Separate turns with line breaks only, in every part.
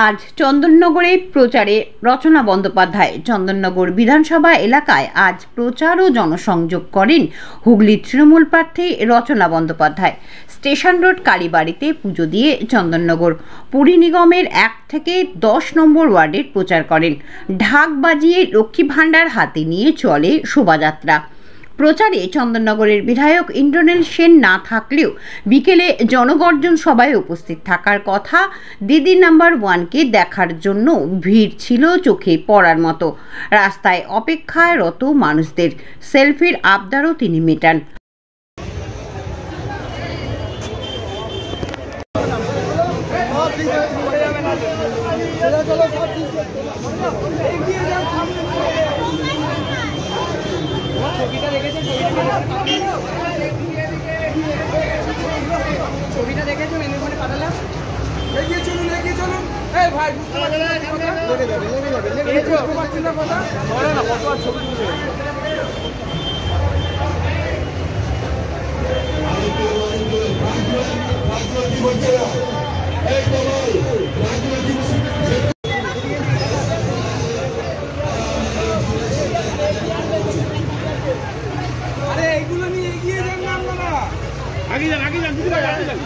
আজ চন্দননগরে প্রচারে রচনা বন্দ্যোপাধ্যায়। চন্দননগর বিধানসভা এলাকায় আজ প্রচার ও জনসংযোগ করেন হুগলির তৃণমূল প্রার্থী রচনা বন্দ্যোপাধ্যায়। স্টেশন রোড কালীবাড়িতে পুজো দিয়ে চন্দননগর পুরী নিগমের 1 থেকে 10 নম্বর ওয়ার্ডের প্রচার করেন। ঢাক বাজিয়ে লক্ষ্মী ভাণ্ডার হাতে নিয়ে চলে শোভাযাত্রা। প্রচারে চন্দননগরের বিধায়ক ইন্দ্রনীল সেন না থাকলেও বিকেলে জনগর্জন সভায় উপস্থিত থাকার কথা। দিদি নাম্বার 1কে দেখার জন্য ভিড় ছিল চোখে পড়ার মতো। রাস্তায় অপেক্ষায় রত মানুষদের সেলফির আবদারও তিনি মেটান।
ছবিটা দেখেছো মেনুখানে পাঠালাম, এগিয়ে চলুন এই ভাই বুঝতে পারছেন না কথা বলে না ফটো আর ছবি তুলছে। আরে এইগুলো নিয়ে এগিয়ে যান না আপনারা, আগে যান দিদি ভাই, আগে যান।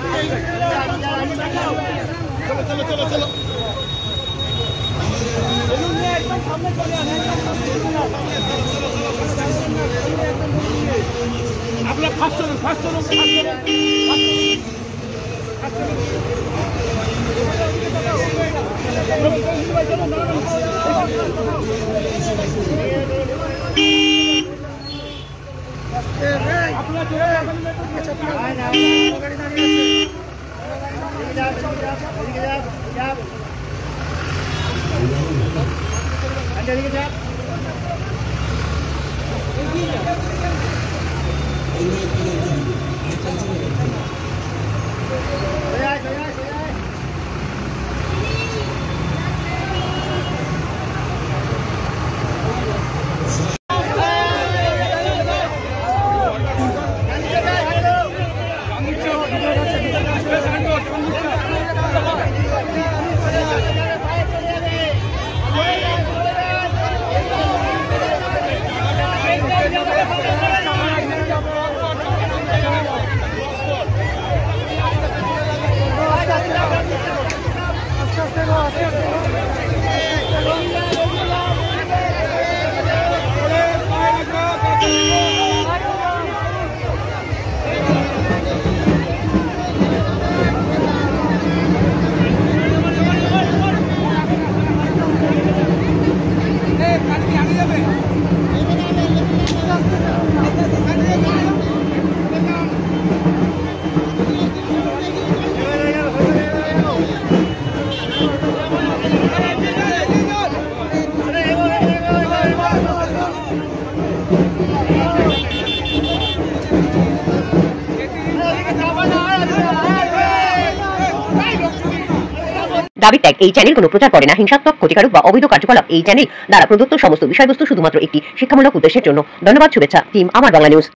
চলো একদম সামনে চলে আপনার ফার্স্ট চলুন
দাবি ট্যাগ এই চ্যানেল কোনো প্রচার করে না, হিংসাত্মক, ক্ষতিকারক বা অবৈধ কার্যকলাপ এই চ্যানেল দ্বারা প্রদত্ত সমস্ত বিষয়বস্তু শুধুমাত্র একটি শিক্ষামূলক উদ্দেশ্যের জন্য। ধন্যবাদ। শুভেচ্ছা টিম আমার বাংলা নিউজ।